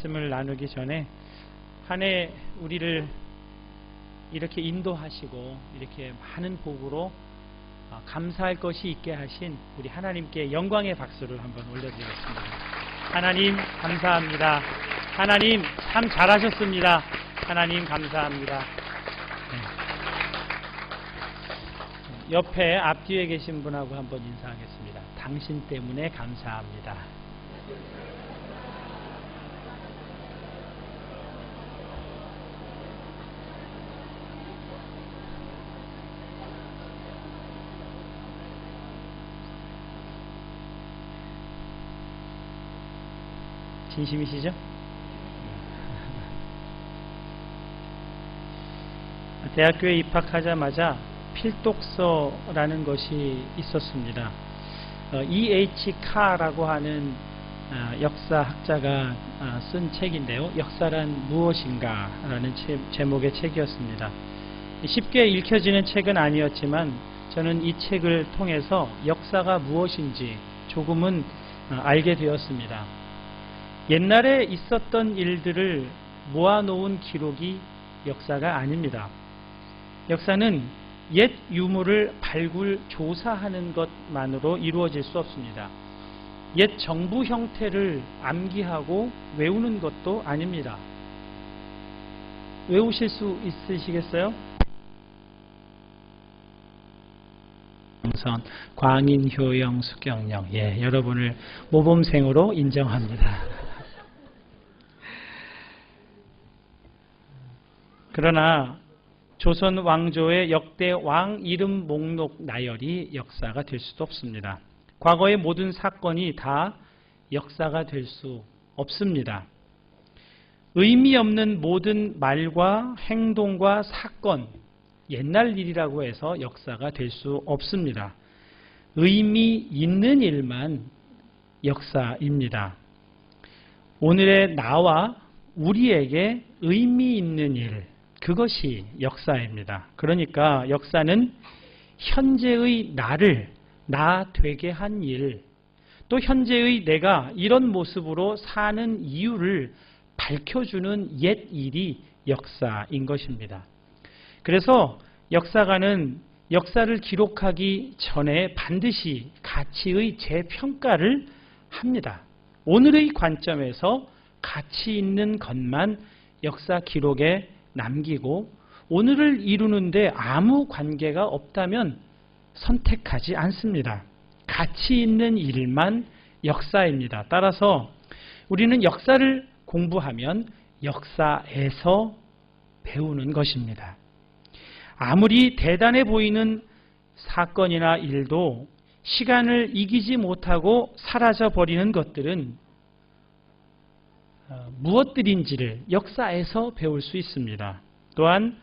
말씀을 나누기 전에 한 해 우리를 이렇게 인도하시고 이렇게 많은 복으로 감사할 것이 있게 하신 우리 하나님께 영광의 박수를 한번 올려드리겠습니다. 하나님 감사합니다. 하나님 참 잘하셨습니다. 하나님 감사합니다. 옆에 앞뒤에 계신 분하고 한번 인사하겠습니다. 당신 때문에 감사합니다. 진심이시죠? 대학교에 입학하자마자 필독서라는 것이 있었습니다. E.H. 카라고 하는 역사학자가 쓴 책인데요. 역사란 무엇인가 라는 제목의 책이었습니다. 쉽게 읽혀지는 책은 아니었지만 저는 이 책을 통해서 역사가 무엇인지 조금은 알게 되었습니다. 옛날에 있었던 일들을 모아놓은 기록이 역사가 아닙니다. 역사는 옛 유물을 발굴 조사하는 것만으로 이루어질 수 없습니다. 옛 정부 형태를 암기하고 외우는 것도 아닙니다. 외우실 수 있으시겠어요? 광인, 효영, 수경영. 예, 여러분을 모범생으로 인정합니다. 그러나 조선 왕조의 역대 왕 이름 목록 나열이 역사가 될 수도 없습니다. 과거의 모든 사건이 다 역사가 될 수 없습니다. 의미 없는 모든 말과 행동과 사건, 옛날 일이라고 해서 역사가 될 수 없습니다. 의미 있는 일만 역사입니다. 오늘의 나와 우리에게 의미 있는 일, 그것이 역사입니다. 그러니까 역사는 현재의 나를 나 되게 한 일, 또 현재의 내가 이런 모습으로 사는 이유를 밝혀주는 옛 일이 역사인 것입니다. 그래서 역사가는 역사를 기록하기 전에 반드시 가치의 재평가를 합니다. 오늘의 관점에서 가치 있는 것만 역사 기록에 남기고 오늘을 이루는데 아무 관계가 없다면 선택하지 않습니다. 가치 있는 일만 역사입니다. 따라서 우리는 역사를 공부하면 역사에서 배우는 것입니다. 아무리 대단해 보이는 사건이나 일도 시간을 이기지 못하고 사라져 버리는 것들은 무엇들인지를 역사에서 배울 수 있습니다. 또한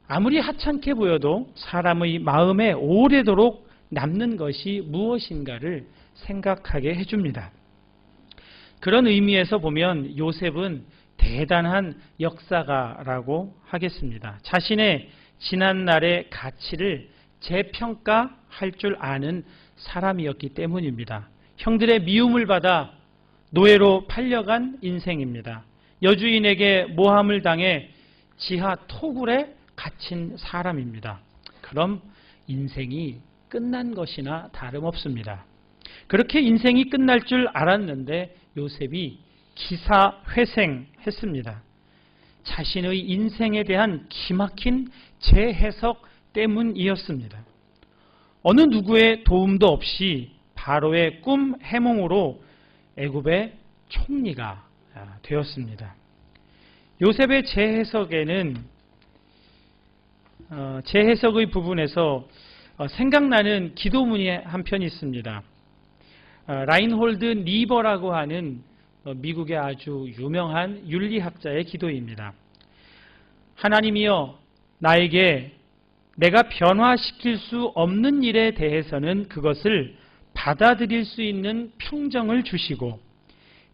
아무리 하찮게 보여도 사람의 마음에 오래도록 남는 것이 무엇인가를 생각하게 해줍니다. 그런 의미에서 보면 요셉은 대단한 역사가라고 하겠습니다. 자신의 지난날의 가치를 재평가할 줄 아는 사람이었기 때문입니다. 형들의 미움을 받아 노예로 팔려간 인생입니다. 여주인에게 모함을 당해 지하 토굴에 갇힌 사람입니다. 그럼 인생이 끝난 것이나 다름없습니다. 그렇게 인생이 끝날 줄 알았는데 요셉이 기사회생했습니다. 자신의 인생에 대한 기막힌 재해석 때문이었습니다. 어느 누구의 도움도 없이 바로의 꿈 해몽으로 애굽의 총리가 되었습니다. 요셉의 재해석에는 재해석의 부분에서 생각나는 기도문이 한 편 있습니다. 라인홀드 니버라고 하는 미국의 아주 유명한 윤리학자의 기도입니다. 하나님이여, 나에게 내가 변화시킬 수 없는 일에 대해서는 그것을 받아들일 수 있는 평정을 주시고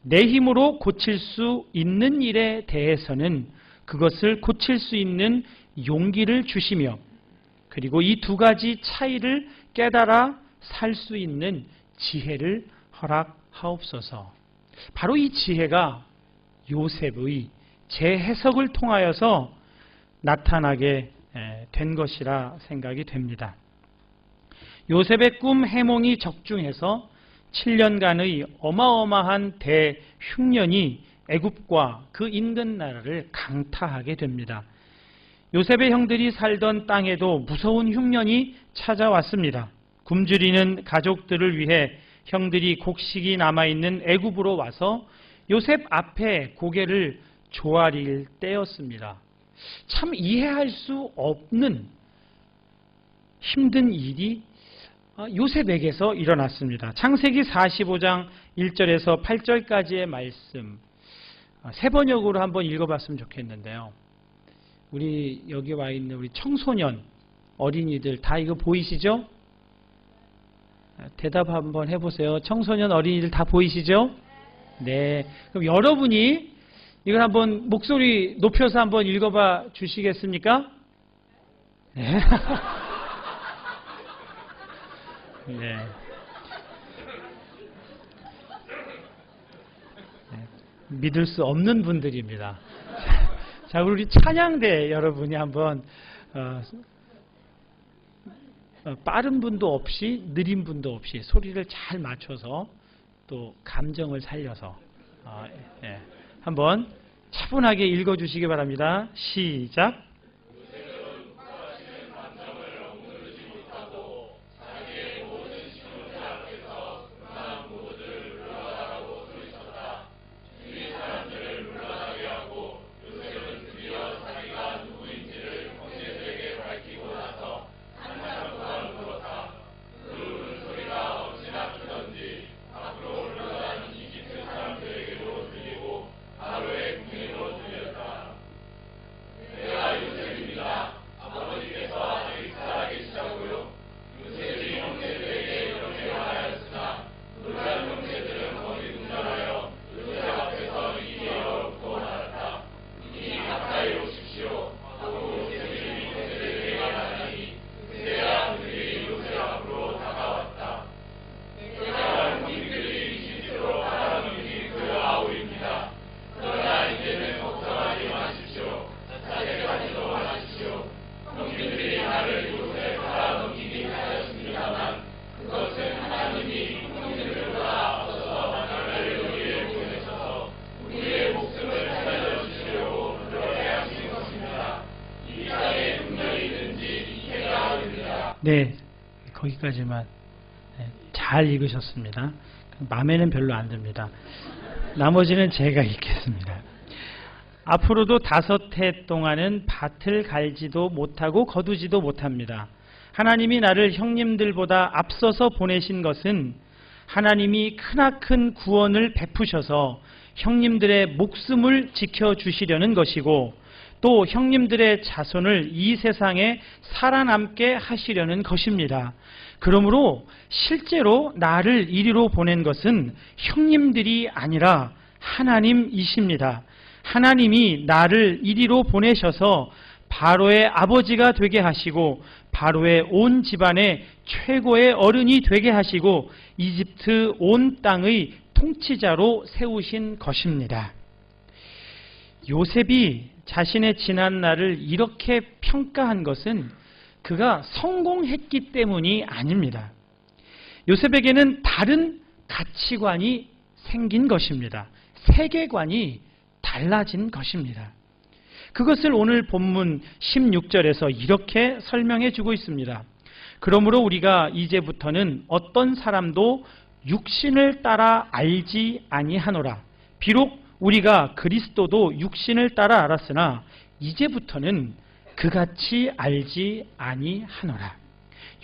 내 힘으로 고칠 수 있는 일에 대해서는 그것을 고칠 수 있는 용기를 주시며 그리고 이 두 가지 차이를 깨달아 살 수 있는 지혜를 허락하옵소서. 바로 이 지혜가 요셉의 재해석을 통하여서 나타나게 된 것이라 생각이 됩니다. 요셉의 꿈 해몽이 적중해서 7년간의 어마어마한 대흉년이 애굽과 그 인근 나라를 강타하게 됩니다. 요셉의 형들이 살던 땅에도 무서운 흉년이 찾아왔습니다. 굶주리는 가족들을 위해 형들이 곡식이 남아있는 애굽으로 와서 요셉 앞에 고개를 조아릴 때였습니다. 참 이해할 수 없는 힘든 일이 요셉에게서 일어났습니다. 창세기 45장 1절에서 8절까지의 말씀 세 번역으로 한번 읽어봤으면 좋겠는데요. 우리 여기 와 있는 우리 청소년 어린이들 다 이거 보이시죠? 대답 한번 해보세요. 청소년 어린이들 다 보이시죠? 네. 그럼 여러분이 이걸 한번 목소리 높여서 한번 읽어봐 주시겠습니까? 네. 네. 믿을 수 없는 분들입니다. 자, 우리 찬양대 여러분이 한번 빠른 분도 없이 느린 분도 없이 소리를 잘 맞춰서 또 감정을 살려서 한번 차분하게 읽어주시기 바랍니다. 시작. 네, 거기까지만 잘 읽으셨습니다. 마음에는 별로 안 듭니다. 나머지는 제가 읽겠습니다. 앞으로도 5해 동안은 밭을 갈지도 못하고 거두지도 못합니다. 하나님이 나를 형님들보다 앞서서 보내신 것은 하나님이 크나큰 구원을 베푸셔서 형님들의 목숨을 지켜주시려는 것이고 또 형님들의 자손을 이 세상에 살아남게 하시려는 것입니다. 그러므로 실제로 나를 이리로 보낸 것은 형님들이 아니라 하나님이십니다. 하나님이 나를 이리로 보내셔서 바로의 아버지가 되게 하시고 바로의 온 집안의 최고의 어른이 되게 하시고 이집트 온 땅의 통치자로 세우신 것입니다. 요셉이 자신의 지난 날을 이렇게 평가한 것은 그가 성공했기 때문이 아닙니다. 요셉에게는 다른 가치관이 생긴 것입니다. 세계관이 달라진 것입니다. 그것을 오늘 본문 16절에서 이렇게 설명해 주고 있습니다. 그러므로 우리가 이제부터는 어떤 사람도 육신을 따라 알지 아니하노라. 비록 우리가 그리스도도 육신을 따라 알았으나 이제부터는 그같이 알지 아니하노라.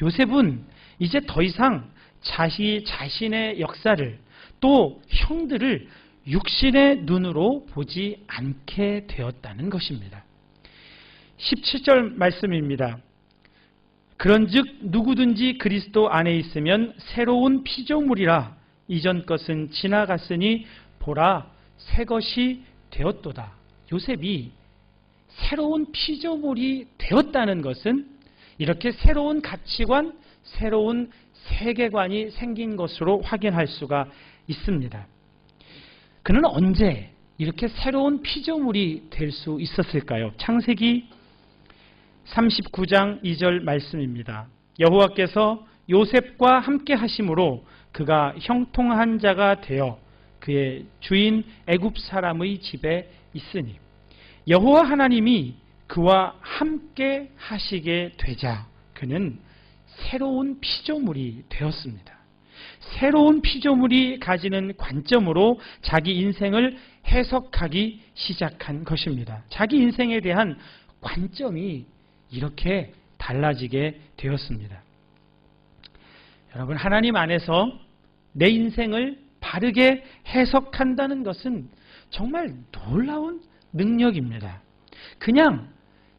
요셉은 이제 더 이상 자신의 역사를 또 형들을 육신의 눈으로 보지 않게 되었다는 것입니다. 17절 말씀입니다. 그런즉 누구든지 그리스도 안에 있으면 새로운 피조물이라. 이전 것은 지나갔으니 보라 새 것이 되었도다. 요셉이 새로운 피조물이 되었다는 것은 이렇게 새로운 가치관, 새로운 세계관이 생긴 것으로 확인할 수가 있습니다. 그는 언제 이렇게 새로운 피조물이 될 수 있었을까요? 창세기 39장 2절 말씀입니다. 여호와께서 요셉과 함께 하심으로 그가 형통한 자가 되어 그의 주인 애굽 사람의 집에 있으니 여호와 하나님이 그와 함께 하시게 되자 그는 새로운 피조물이 되었습니다. 새로운 피조물이 가지는 관점으로 자기 인생을 해석하기 시작한 것입니다. 자기 인생에 대한 관점이 이렇게 달라지게 되었습니다. 여러분, 하나님 안에서 내 인생을 바르게 해석한다는 것은 정말 놀라운 능력입니다. 그냥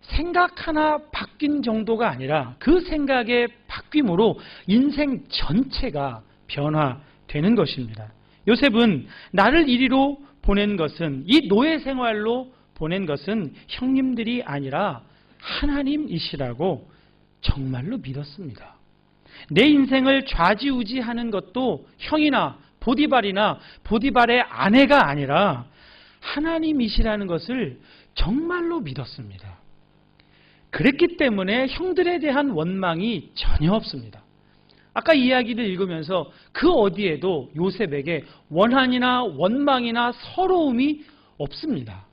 생각 하나 바뀐 정도가 아니라 그 생각의 바뀜으로 인생 전체가 변화되는 것입니다. 요셉은 나를 이리로 보낸 것은, 이 노예 생활로 보낸 것은 형님들이 아니라 하나님이시라고 정말로 믿었습니다. 내 인생을 좌지우지하는 것도 형이나 보디발이나 보디발의 아내가 아니라 하나님이시라는 것을 정말로 믿었습니다. 그랬기 때문에 형들에 대한 원망이 전혀 없습니다. 아까 이야기를 읽으면서 그 어디에도 요셉에게 원한이나 원망이나 서러움이 없습니다.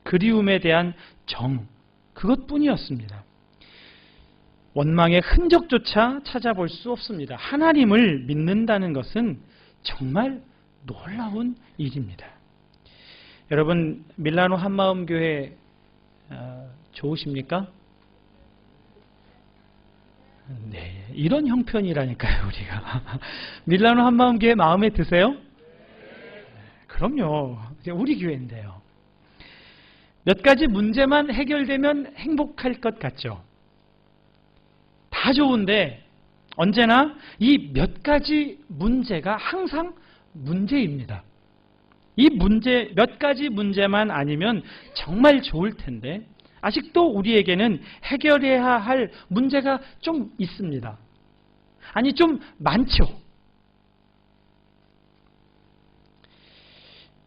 그리움에 대한 정, 그것뿐이었습니다. 원망의 흔적조차 찾아볼 수 없습니다. 하나님을 믿는다는 것은 정말 놀라운 일입니다. 여러분, 밀라노 한마음교회 좋으십니까? 네, 이런 형편이라니까요, 우리가. 밀라노 한마음교회 마음에 드세요? 그럼요, 우리 교회인데요. 몇 가지 문제만 해결되면 행복할 것 같죠? 다 좋은데 언제나 이 몇 가지 문제가 항상 문제입니다. 이 문제, 몇 가지 문제만 아니면 정말 좋을 텐데 아직도 우리에게는 해결해야 할 문제가 좀 있습니다. 아니, 좀 많죠.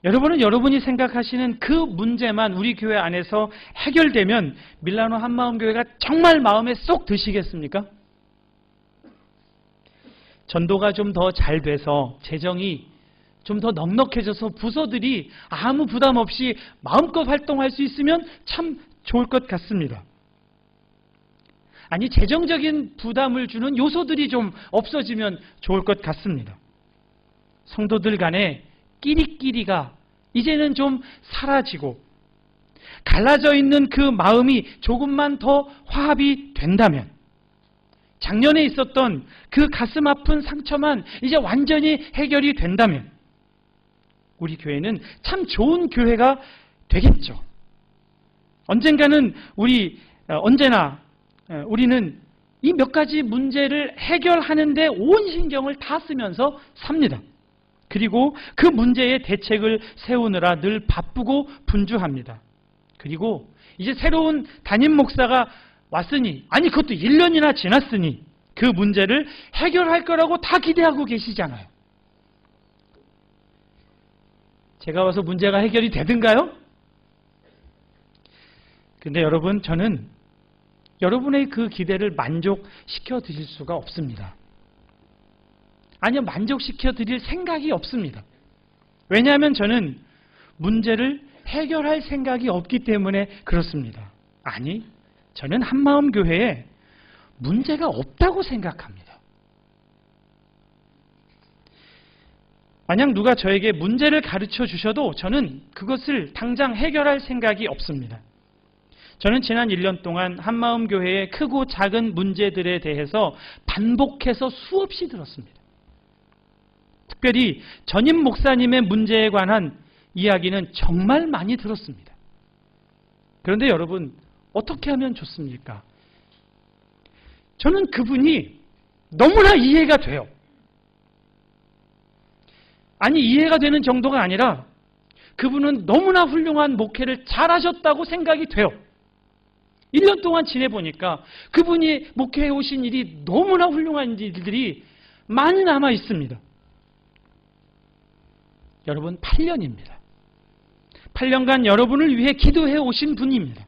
여러분은 여러분이 생각하시는 그 문제만 우리 교회 안에서 해결되면 밀라노 한마음교회가 정말 마음에 쏙 드시겠습니까? 전도가 좀 더 잘 돼서 재정이 좀 더 넉넉해져서 부서들이 아무 부담 없이 마음껏 활동할 수 있으면 참 좋을 것 같습니다. 아니, 재정적인 부담을 주는 요소들이 좀 없어지면 좋을 것 같습니다. 성도들 간에 끼리끼리가 이제는 좀 사라지고 갈라져 있는 그 마음이 조금만 더 화합이 된다면, 작년에 있었던 그 가슴 아픈 상처만 이제 완전히 해결이 된다면 우리 교회는 참 좋은 교회가 되겠죠. 언젠가는 언제나 우리는 이 몇 가지 문제를 해결하는데 온 신경을 다 쓰면서 삽니다. 그리고 그 문제의 대책을 세우느라 늘 바쁘고 분주합니다. 그리고 이제 새로운 담임 목사가 왔으니, 아니 그것도 1년이나 지났으니 그 문제를 해결할 거라고 다 기대하고 계시잖아요. 제가 와서 문제가 해결이 되든가요? 근데 여러분, 저는 여러분의 그 기대를 만족시켜 드릴 수가 없습니다. 아니요, 만족시켜 드릴 생각이 없습니다. 왜냐하면 저는 문제를 해결할 생각이 없기 때문에 그렇습니다. 아니, 저는 한마음교회에 문제가 없다고 생각합니다. 만약 누가 저에게 문제를 가르쳐 주셔도 저는 그것을 당장 해결할 생각이 없습니다. 저는 지난 1년 동안 한마음교회의 크고 작은 문제들에 대해서 반복해서 수없이 들었습니다. 특별히 전임 목사님의 문제에 관한 이야기는 정말 많이 들었습니다. 그런데 여러분, 어떻게 하면 좋습니까? 저는 그분이 너무나 이해가 돼요. 아니, 이해가 되는 정도가 아니라 그분은 너무나 훌륭한 목회를 잘하셨다고 생각이 돼요. 1년 동안 지내보니까 그분이 목회해 오신 일이 너무나 훌륭한 일들이 많이 남아 있습니다. 여러분, 8년입니다. 8년간 여러분을 위해 기도해 오신 분입니다.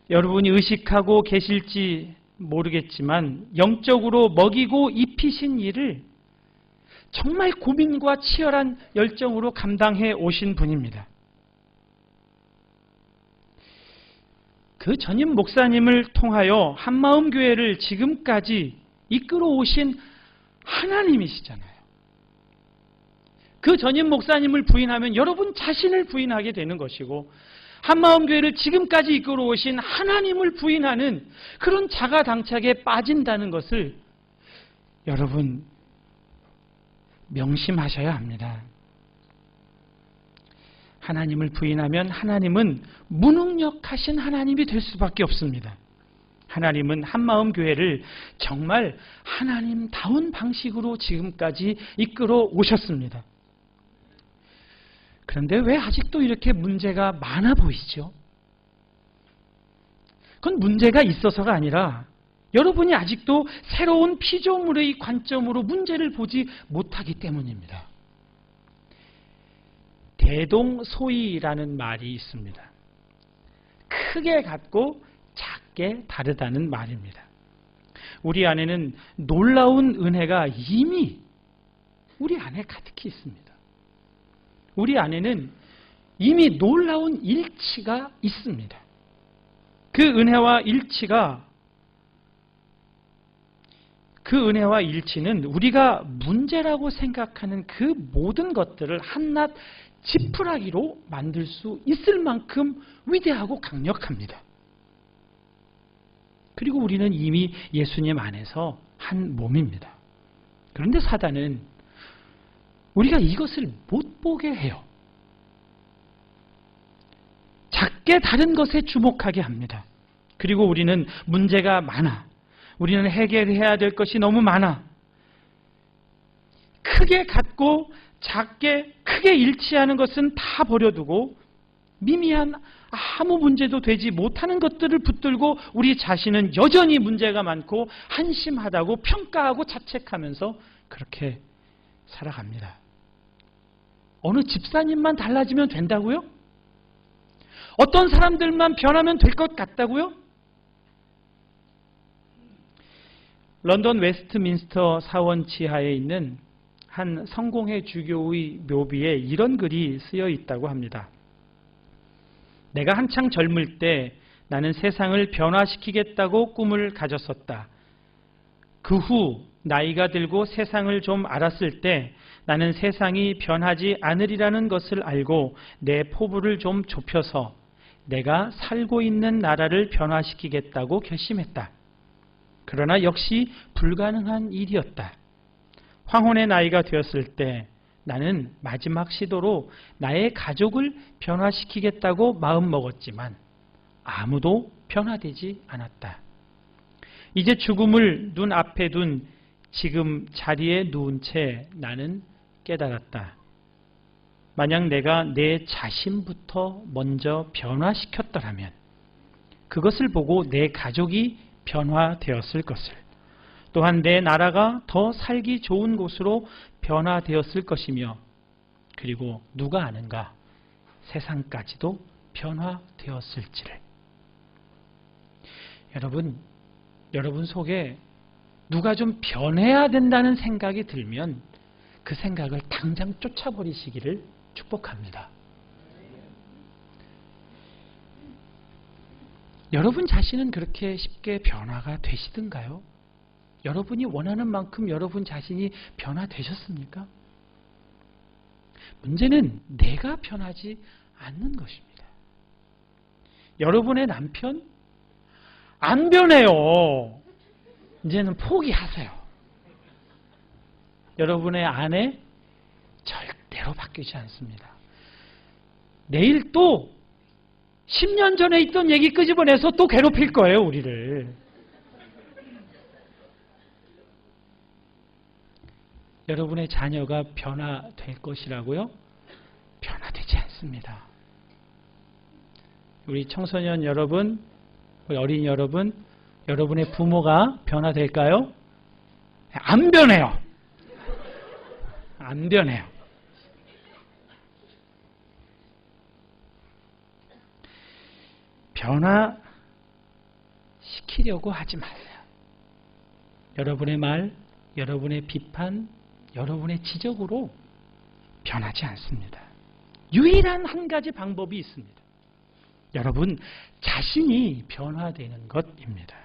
여러분이 의식하고 계실지 모르겠지만 영적으로 먹이고 입히신 일을 정말 고민과 치열한 열정으로 감당해 오신 분입니다. 그 전임 목사님을 통하여 한마음교회를 지금까지 이끌어 오신 하나님이시잖아요. 그 전임 목사님을 부인하면 여러분 자신을 부인하게 되는 것이고, 한마음교회를 지금까지 이끌어 오신 하나님을 부인하는 그런 자가당착에 빠진다는 것을 여러분 명심하셔야 합니다. 하나님을 부인하면 하나님은 무능력하신 하나님이 될 수밖에 없습니다. 하나님은 한마음교회를 정말 하나님다운 방식으로 지금까지 이끌어 오셨습니다. 그런데 왜 아직도 이렇게 문제가 많아 보이죠? 그건 문제가 있어서가 아니라 여러분이 아직도 새로운 피조물의 관점으로 문제를 보지 못하기 때문입니다. 대동소이라는 말이 있습니다. 크게 같고 작게 다르다는 말입니다. 우리 안에는 놀라운 은혜가 이미 우리 안에 가득히 있습니다. 우리 안에는 이미 놀라운 일치가 있습니다. 그 은혜와 일치는 우리가 문제라고 생각하는 그 모든 것들을 한낱 지푸라기로 만들 수 있을 만큼 위대하고 강력합니다. 그리고 우리는 이미 예수님 안에서 한 몸입니다. 그런데 사단은 우리가 이것을 못 보게 해요. 작게 다른 것에 주목하게 합니다. 그리고 우리는 문제가 많아. 우리는 해결해야 될 것이 너무 많아. 크게 같고 작게 크게 일치하는 것은 다 버려두고 미미한 아무 문제도 되지 못하는 것들을 붙들고 우리 자신은 여전히 문제가 많고 한심하다고 평가하고 자책하면서 그렇게 살아갑니다. 어느 집사님만 달라지면 된다고요? 어떤 사람들만 변하면 될 것 같다고요? 런던 웨스트민스터 사원 지하에 있는 한 성공회 주교의 묘비에 이런 글이 쓰여 있다고 합니다. 내가 한창 젊을 때 나는 세상을 변화시키겠다고 꿈을 가졌었다. 그 후 나이가 들고 세상을 좀 알았을 때 나는 세상이 변하지 않으리라는 것을 알고 내 포부를 좀 좁혀서 내가 살고 있는 나라를 변화시키겠다고 결심했다. 그러나 역시 불가능한 일이었다. 황혼의 나이가 되었을 때 나는 마지막 시도로 나의 가족을 변화시키겠다고 마음먹었지만 아무도 변화되지 않았다. 이제 죽음을 눈앞에 둔 지금 자리에 누운 채 나는 깨달았다. 만약 내가 내 자신부터 먼저 변화시켰더라면 그것을 보고 내 가족이 변화되었을 것을, 또한 내 나라가 더 살기 좋은 곳으로 변화되었을 것이며, 그리고 누가 아는가 세상까지도 변화되었을지를. 여러분 속에 누가 좀 변해야 된다는 생각이 들면 그 생각을 당장 쫓아버리시기를 축복합니다. 여러분 자신은 그렇게 쉽게 변화가 되시던가요? 여러분이 원하는 만큼 여러분 자신이 변화되셨습니까? 문제는 내가 변하지 않는 것입니다. 여러분의 남편 안 변해요. 이제는 포기하세요. 여러분의 아내 절대로 바뀌지 않습니다. 내일 또 10년 전에 있던 얘기 끄집어내서 또 괴롭힐 거예요, 우리를. 여러분의 자녀가 변화될 것이라고요? 변화되지 않습니다. 우리 청소년 여러분, 우리 어린이 여러분, 여러분의 부모가 변화될까요? 안 변해요. 안 변해요. 변화시키려고 하지 마세요. 여러분의 말, 여러분의 비판, 여러분의 지적으로 변하지 않습니다. 유일한 한 가지 방법이 있습니다. 여러분 자신이 변화되는 것입니다.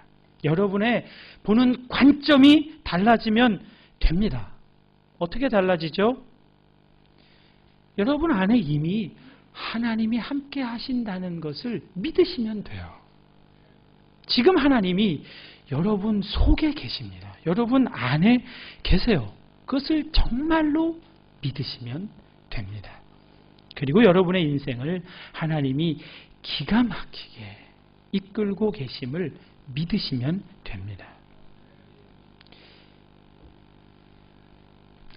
여러분의 보는 관점이 달라지면 됩니다. 어떻게 달라지죠? 여러분 안에 이미 하나님이 함께 하신다는 것을 믿으시면 돼요. 지금 하나님이 여러분 속에 계십니다. 여러분 안에 계세요. 그것을 정말로 믿으시면 됩니다. 그리고 여러분의 인생을 하나님이 기가 막히게 이끌고 계심을 믿으시면 됩니다.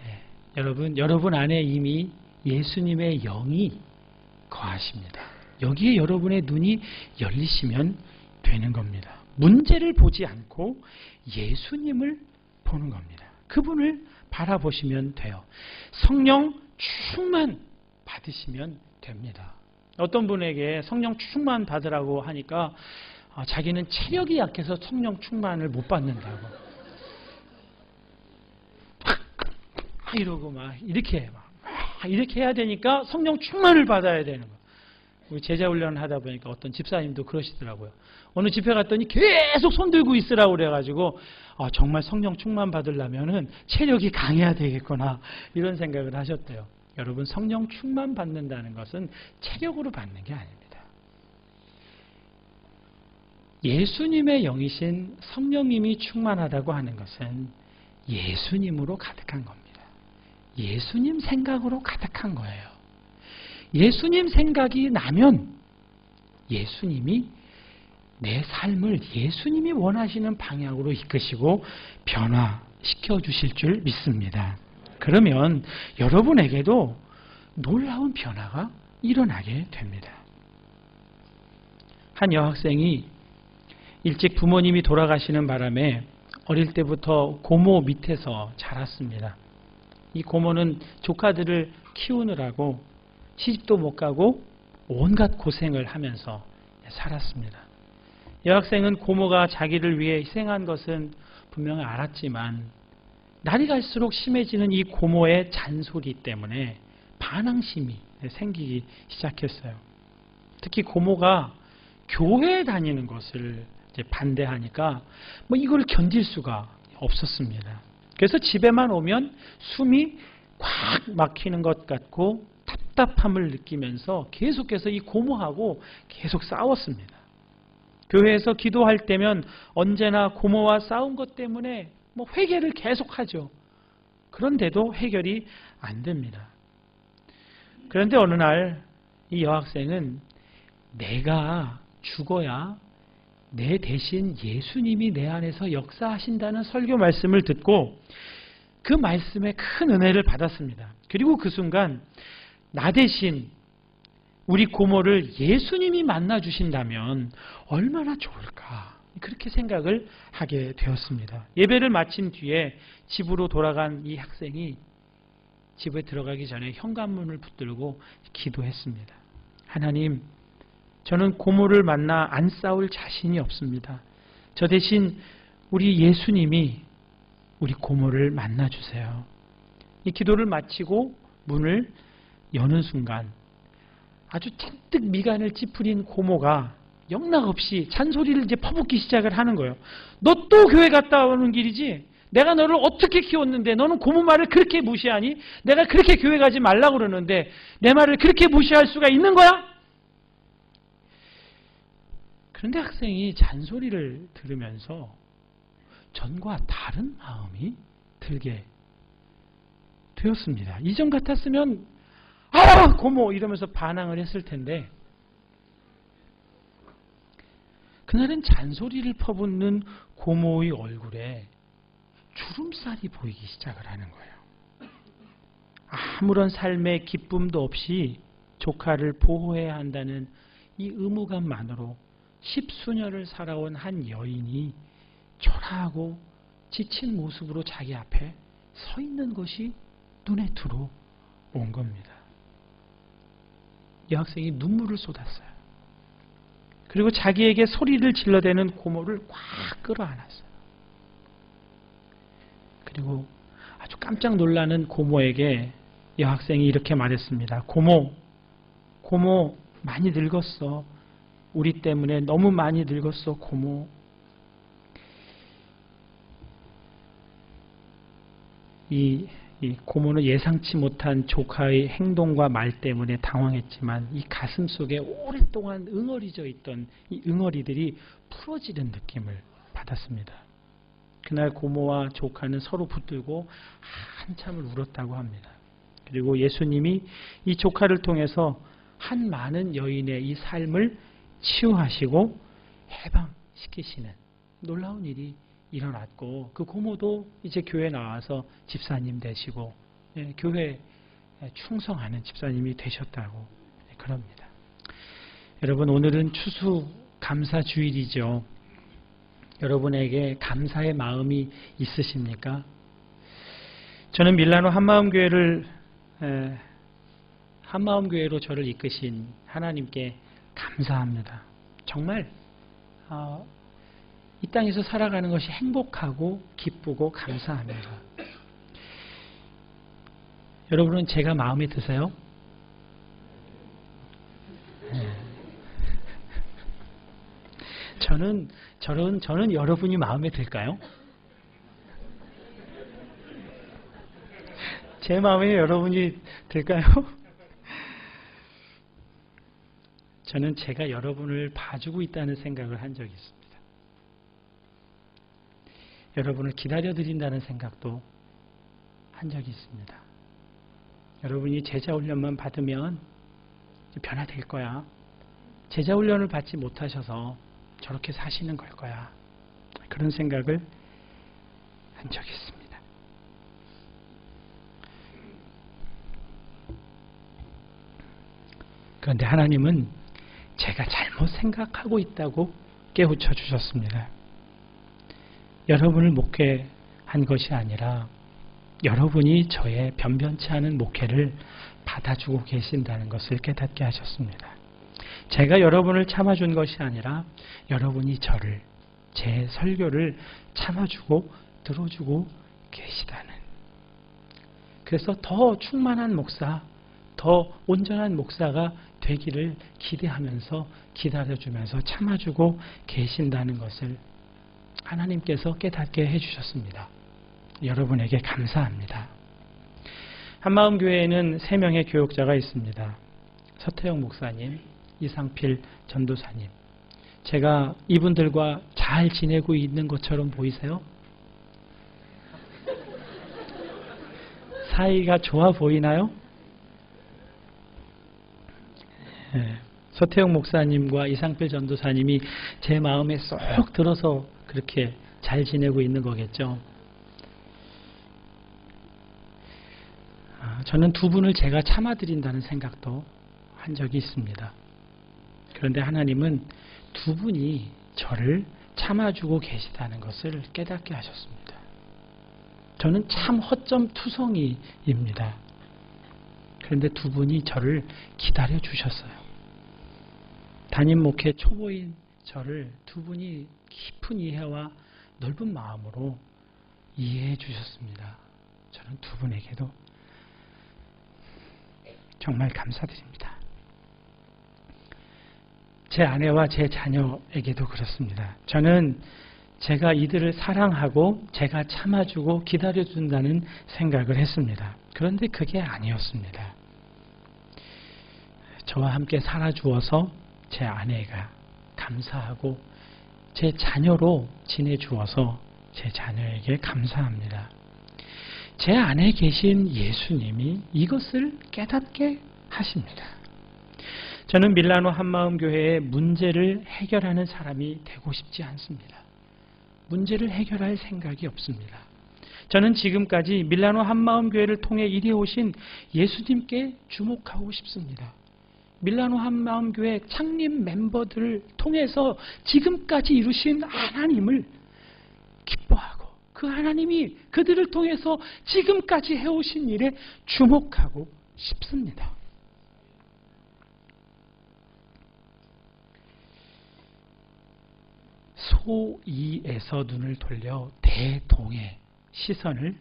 네, 여러분 안에 이미 예수님의 영이 거하십니다. 여기에 여러분의 눈이 열리시면 되는 겁니다. 문제를 보지 않고 예수님을 보는 겁니다. 그분을 바라보시면 돼요. 성령 충만 받으시면 됩니다. 어떤 분에게 성령 충만 받으라고 하니까 자기는 체력이 약해서 성령 충만을 못 받는다고. 이러고 막 이렇게 해야 되니까 성령 충만을 받아야 되는 거. 우리 제자 훈련을 하다 보니까 어떤 집사님도 그러시더라고요. 어느 집회 갔더니 계속 손 들고 있으라고 그래가지고 정말 성령 충만 받으려면은 체력이 강해야 되겠구나 이런 생각을 하셨대요. 여러분 성령 충만 받는다는 것은 체력으로 받는 게 아닙니다. 예수님의 영이신 성령님이 충만하다고 하는 것은 예수님으로 가득한 겁니다. 예수님 생각으로 가득한 거예요. 예수님 생각이 나면 예수님이 내 삶을 예수님이 원하시는 방향으로 이끄시고 변화시켜 주실 줄 믿습니다. 그러면 여러분에게도 놀라운 변화가 일어나게 됩니다. 한 여학생이 일찍 부모님이 돌아가시는 바람에 어릴 때부터 고모 밑에서 자랐습니다. 이 고모는 조카들을 키우느라고 시집도 못 가고 온갖 고생을 하면서 살았습니다. 여학생은 고모가 자기를 위해 희생한 것은 분명히 알았지만 날이 갈수록 심해지는 이 고모의 잔소리 때문에 반항심이 생기기 시작했어요. 특히 고모가 교회에 다니는 것을 이제 반대하니까 이걸 견딜 수가 없었습니다. 그래서 집에만 오면 숨이 꽉 막히는 것 같고 답답함을 느끼면서 계속해서 이 고모하고 계속 싸웠습니다. 교회에서 기도할 때면 언제나 고모와 싸운 것 때문에 회개를 계속하죠. 그런데도 해결이 안 됩니다. 그런데 어느 날 이 여학생은 내가 죽어야 내 대신 예수님이 내 안에서 역사하신다는 설교 말씀을 듣고 그 말씀에 큰 은혜를 받았습니다. 그리고 그 순간 나 대신 우리 고모를 예수님이 만나주신다면 얼마나 좋을까 그렇게 생각을 하게 되었습니다. 예배를 마친 뒤에 집으로 돌아간 이 학생이 집에 들어가기 전에 현관문을 붙들고 기도했습니다. 하나님, 저는 고모를 만나 안 싸울 자신이 없습니다. 저 대신 우리 예수님이 우리 고모를 만나주세요. 이 기도를 마치고 문을 여는 순간 아주 잔뜩 미간을 찌푸린 고모가 영락없이 잔소리를 이제 퍼붓기 시작을 하는 거예요. 너 또 교회 갔다 오는 길이지? 내가 너를 어떻게 키웠는데 너는 고모 말을 그렇게 무시하니? 내가 그렇게 교회 가지 말라고 그러는데 내 말을 그렇게 무시할 수가 있는 거야? 그런데 학생이 잔소리를 들으면서 전과 다른 마음이 들게 되었습니다. 이전 같았으면 고모 이러면서 반항을 했을 텐데 그날은 잔소리를 퍼붓는 고모의 얼굴에 주름살이 보이기 시작을 하는 거예요. 아무런 삶의 기쁨도 없이 조카를 보호해야 한다는 이 의무감만으로 십수년을 살아온 한 여인이 초라하고 지친 모습으로 자기 앞에 서 있는 것이 눈에 들어온 겁니다. 여학생이 눈물을 쏟았어요. 그리고 자기에게 소리를 질러대는 고모를 꽉 끌어안았어요. 그리고 아주 깜짝 놀라는 고모에게 여학생이 이렇게 말했습니다. 고모 많이 늙었어. 우리 때문에 너무 많이 늙었어, 고모. 이 고모는 예상치 못한 조카의 행동과 말 때문에 당황했지만 이 가슴 속에 오랫동안 응어리져 있던 이 응어리들이 풀어지는 느낌을 받았습니다. 그날 고모와 조카는 서로 붙들고 한참을 울었다고 합니다. 그리고 예수님이 이 조카를 통해서 한 많은 여인의 이 삶을 치유하시고 해방시키시는 놀라운 일이 일어났고, 그 고모도 이제 교회에 나와서 집사님 되시고 교회에 충성하는 집사님이 되셨다고 그럽니다. 여러분, 오늘은 추수감사주일이죠. 여러분에게 감사의 마음이 있으십니까? 저는 밀라노 한마음교회로 저를 이끄신 하나님께 감사합니다. 정말 이 땅에서 살아가는 것이 행복하고 기쁘고 감사합니다. 여러분은 제가 마음에 드세요? 저는 여러분이 마음에 들까요? 제 마음에 여러분이 들까요? 저는 제가 여러분을 봐주고 있다는 생각을 한 적이 있습니다. 여러분을 기다려드린다는 생각도 한 적이 있습니다. 여러분이 제자훈련만 받으면 변화될 거야. 제자훈련을 받지 못하셔서 저렇게 사시는 걸 거야. 그런 생각을 한 적이 있습니다. 그런데 하나님은 제가 잘못 생각하고 있다고 깨우쳐 주셨습니다. 여러분을 목회한 것이 아니라 여러분이 저의 변변치 않은 목회를 받아주고 계신다는 것을 깨닫게 하셨습니다. 제가 여러분을 참아준 것이 아니라 여러분이 저를, 제 설교를 참아주고 들어주고 계시다는. 그래서 더 충만한 목사, 더 온전한 목사가 되기를 기대하면서 기다려주면서 참아주고 계신다는 것을 하나님께서 깨닫게 해주셨습니다. 여러분에게 감사합니다. 한마음교회에는 3명의 교역자가 있습니다. 서태영 목사님, 이상필 전도사님. 제가 이분들과 잘 지내고 있는 것처럼 보이세요? 사이가 좋아 보이나요? 서태영 목사님과 이상필 전도사님이 제 마음에 쏙 들어서 그렇게 잘 지내고 있는 거겠죠. 저는 두 분을 제가 참아드린다는 생각도 한 적이 있습니다. 그런데 하나님은 두 분이 저를 참아주고 계시다는 것을 깨닫게 하셨습니다. 저는 참 허점투성이입니다. 그런데 두 분이 저를 기다려 주셨어요. 담임 목회 초보인 저를 두 분이 깊은 이해와 넓은 마음으로 이해해 주셨습니다. 저는 두 분에게도 정말 감사드립니다. 제 아내와 제 자녀에게도 그렇습니다. 저는 제가 이들을 사랑하고 제가 참아주고 기다려준다는 생각을 했습니다. 그런데 그게 아니었습니다. 저와 함께 살아주어서 제 아내가 감사하고 제 자녀로 지내주어서 제 자녀에게 감사합니다. 제 안에 계신 예수님이 이것을 깨닫게 하십니다. 저는 밀라노 한마음교회의 문제를 해결하는 사람이 되고 싶지 않습니다. 문제를 해결할 생각이 없습니다. 저는 지금까지 밀라노 한마음교회를 통해 이리 오신 예수님께 주목하고 싶습니다. 밀라노 한마음교회 창립 멤버들을 통해서 지금까지 이루신 하나님을 기뻐하고 그 하나님이 그들을 통해서 지금까지 해오신 일에 주목하고 싶습니다. 소이에서 눈을 돌려 대동의 시선을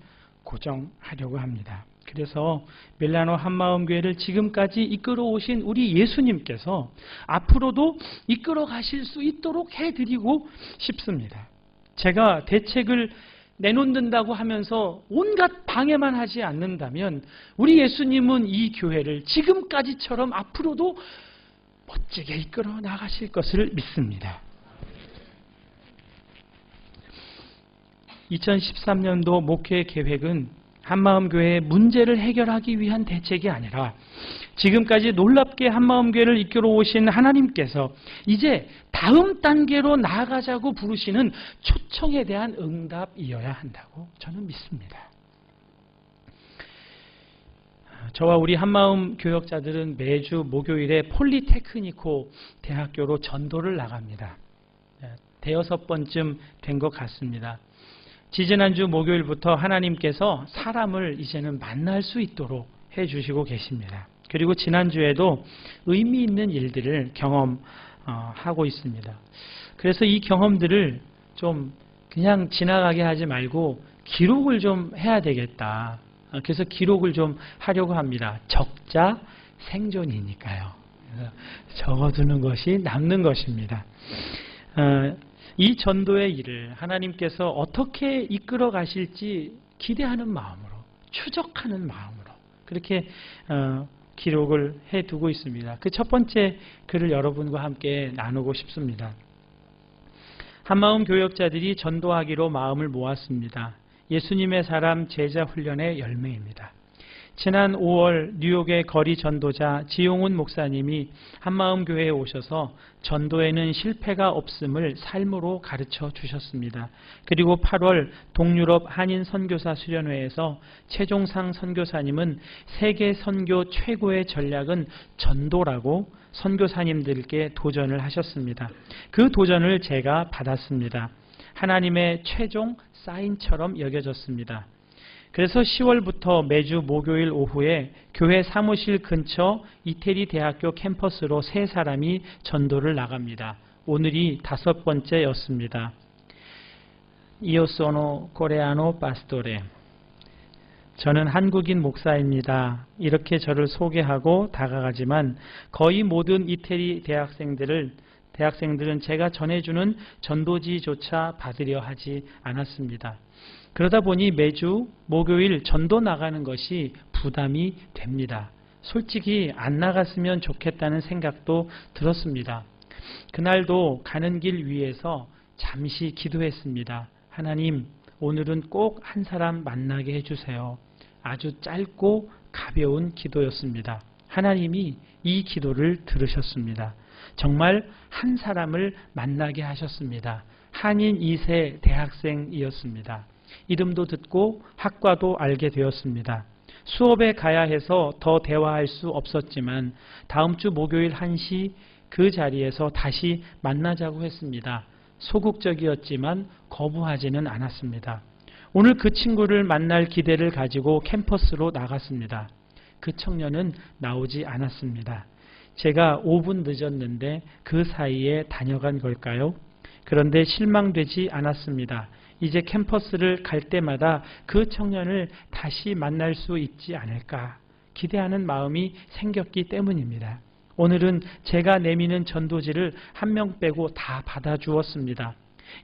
고정하려고 합니다. 그래서 밀라노 한마음교회를 지금까지 이끌어 오신 우리 예수님께서 앞으로도 이끌어 가실 수 있도록 해드리고 싶습니다. 제가 대책을 내놓는다고 하면서 온갖 방해만 하지 않는다면 우리 예수님은 이 교회를 지금까지처럼 앞으로도 멋지게 이끌어 나가실 것을 믿습니다. 2013년도 목회 계획은 한마음교회의 문제를 해결하기 위한 대책이 아니라 지금까지 놀랍게 한마음교회를 이끌어 오신 하나님께서 이제 다음 단계로 나아가자고 부르시는 초청에 대한 응답이어야 한다고 저는 믿습니다. 저와 우리 한마음 교역자들은 매주 목요일에 폴리테크니코 대학교로 전도를 나갑니다. 대여섯 번쯤 된 것 같습니다. 지지난주 목요일부터 하나님께서 사람을 이제는 만날 수 있도록 해주시고 계십니다. 그리고 지난주에도 의미 있는 일들을 경험하고 있습니다. 그래서 이 경험들을 좀 그냥 지나가게 하지 말고 기록을 좀 해야 되겠다. 그래서 기록을 좀 하려고 합니다. 적자 생존이니까요. 적어두는 것이 남는 것입니다. 이 전도의 일을 하나님께서 어떻게 이끌어 가실지 기대하는 마음으로, 추적하는 마음으로 그렇게 기록을 해두고 있습니다. 그 첫 번째 글을 여러분과 함께 나누고 싶습니다. 한마음 교역자들이 전도하기로 마음을 모았습니다. 예수님의 사람 제자 훈련의 열매입니다. 지난 5월 뉴욕의 거리 전도자 지용훈 목사님이 한마음 교회에 오셔서 전도에는 실패가 없음을 삶으로 가르쳐 주셨습니다. 그리고 8월 동유럽 한인 선교사 수련회에서 최종상 선교사님은 세계 선교 최고의 전략은 전도라고 선교사님들께 도전을 하셨습니다. 그 도전을 제가 받았습니다. 하나님의 최종 사인처럼 여겨졌습니다. 그래서 10월부터 매주 목요일 오후에 교회 사무실 근처 이태리 대학교 캠퍼스로 3사람이 전도를 나갑니다. 오늘이 5번째였습니다. Io sono coreano pastore. 저는 한국인 목사입니다. 이렇게 저를 소개하고 다가가지만 거의 모든 이태리 대학생들은 제가 전해주는 전도지조차 받으려 하지 않았습니다. 그러다 보니 매주 목요일 전도 나가는 것이 부담이 됩니다. 솔직히 안 나갔으면 좋겠다는 생각도 들었습니다. 그날도 가는 길 위에서 잠시 기도했습니다. 하나님, 오늘은 꼭 한 사람 만나게 해주세요. 아주 짧고 가벼운 기도였습니다. 하나님이 이 기도를 들으셨습니다. 정말 한 사람을 만나게 하셨습니다. 한인 2세 대학생이었습니다. 이름도 듣고 학과도 알게 되었습니다. 수업에 가야 해서 더 대화할 수 없었지만 다음 주 목요일 1시 그 자리에서 다시 만나자고 했습니다. 소극적이었지만 거부하지는 않았습니다. 오늘 그 친구를 만날 기대를 가지고 캠퍼스로 나갔습니다. 그 청년은 나오지 않았습니다. 제가 5분 늦었는데 그 사이에 다녀간 걸까요? 그런데 실망되지 않았습니다. 이제 캠퍼스를 갈 때마다 그 청년을 다시 만날 수 있지 않을까 기대하는 마음이 생겼기 때문입니다. 오늘은 제가 내미는 전도지를 한 명 빼고 다 받아주었습니다.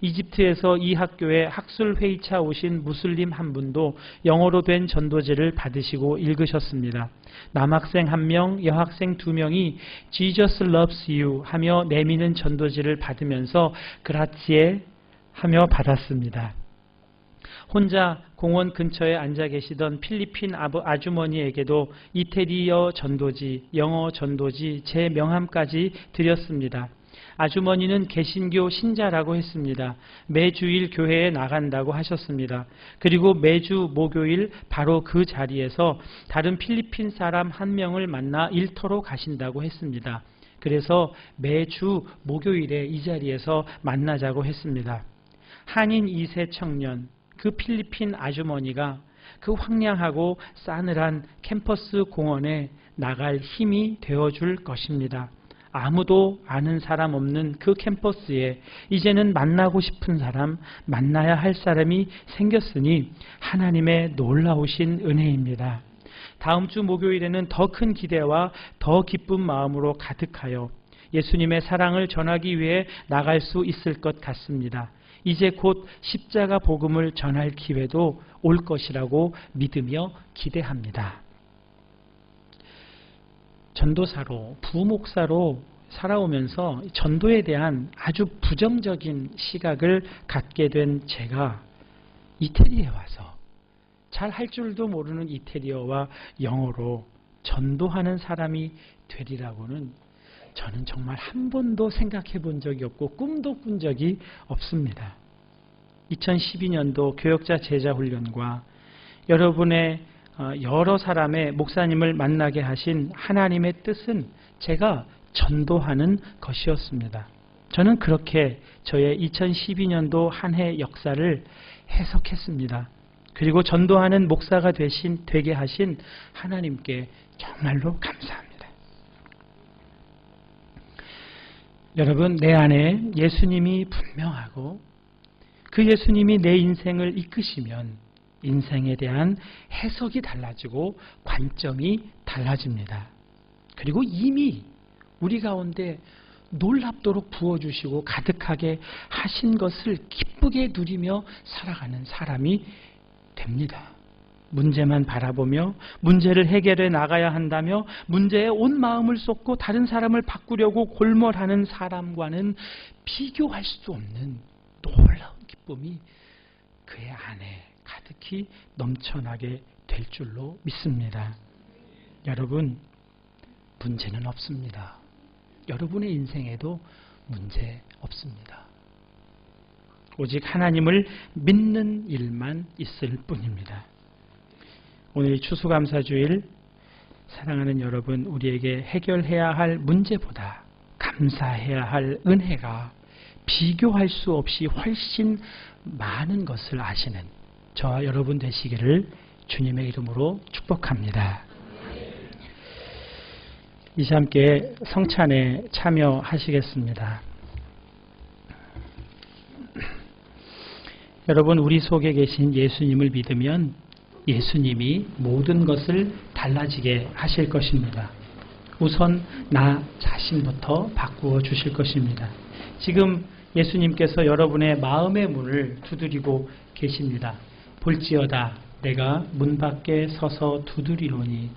이집트에서 이 학교에 학술 회의차 오신 무슬림 한 분도 영어로 된 전도지를 받으시고 읽으셨습니다. 남학생 1명, 여학생 2명이 Jesus loves you 하며 내미는 전도지를 받으면서 그라치에 하며 받았습니다. 혼자 공원 근처에 앉아 계시던 필리핀 아주머니에게도 이태리어 전도지, 영어 전도지, 제 명함까지 드렸습니다. 아주머니는 개신교 신자라고 했습니다. 매주일 교회에 나간다고 하셨습니다. 그리고 매주 목요일 바로 그 자리에서 다른 필리핀 사람 1명을 만나 일터로 가신다고 했습니다. 그래서 매주 목요일에 이 자리에서 만나자고 했습니다. 한인 2세 청년, 그 필리핀 아주머니가 그 황량하고 싸늘한 캠퍼스 공원에 나갈 힘이 되어줄 것입니다. 아무도 아는 사람 없는 그 캠퍼스에 이제는 만나고 싶은 사람, 만나야 할 사람이 생겼으니 하나님의 놀라우신 은혜입니다. 다음 주 목요일에는 더 큰 기대와 더 기쁜 마음으로 가득하여 예수님의 사랑을 전하기 위해 나갈 수 있을 것 같습니다. 이제 곧 십자가 복음을 전할 기회도 올 것이라고 믿으며 기대합니다. 전도사로, 부목사로 살아오면서 전도에 대한 아주 부정적인 시각을 갖게 된 제가 이태리에 와서 잘 할 줄도 모르는 이태리어와 영어로 전도하는 사람이 되리라고는 저는 정말 한 번도 생각해 본 적이 없고 꿈도 꾼 적이 없습니다. 2012년도 교역자 제자훈련과 여러분의 여러 사람의 목사님을 만나게 하신 하나님의 뜻은 제가 전도하는 것이었습니다. 저는 그렇게 저의 2012년도 한 해 역사를 해석했습니다. 그리고 전도하는 목사가 되게 하신 하나님께 정말로 감사합니다. 여러분, 내 안에 예수님이 분명하고 그 예수님이 내 인생을 이끄시면 인생에 대한 해석이 달라지고 관점이 달라집니다. 그리고 이미 우리 가운데 놀랍도록 부어주시고 가득하게 하신 것을 기쁘게 누리며 살아가는 사람이 됩니다. 문제만 바라보며 문제를 해결해 나가야 한다며 문제에 온 마음을 쏟고 다른 사람을 바꾸려고 골몰하는 사람과는 비교할 수 없는 놀라운 기쁨이 그의 안에 가득히 넘쳐나게 될 줄로 믿습니다. 여러분, 문제는 없습니다. 여러분의 인생에도 문제 없습니다. 오직 하나님을 믿는 일만 있을 뿐입니다. 오늘 추수감사주일 사랑하는 여러분, 우리에게 해결해야 할 문제보다 감사해야 할 은혜가 비교할 수 없이 훨씬 많은 것을 아시는 저와 여러분 되시기를 주님의 이름으로 축복합니다. 이제 함께 성찬에 참여하시겠습니다. 여러분, 우리 속에 계신 예수님을 믿으면 예수님이 모든 것을 달라지게 하실 것입니다. 우선 나 자신부터 바꾸어 주실 것입니다. 지금 예수님께서 여러분의 마음의 문을 두드리고 계십니다. 볼지어다 내가 문 밖에 서서 두드리노니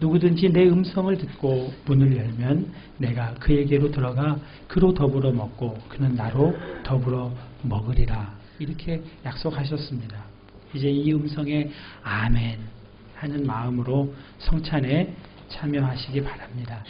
누구든지 내 음성을 듣고 문을 열면 내가 그에게로 들어가 그로 더불어 먹고 그는 나로 더불어 먹으리라. 이렇게 약속하셨습니다. 이제 이 음성에 아멘 하는 마음으로 성찬에 참여하시기 바랍니다.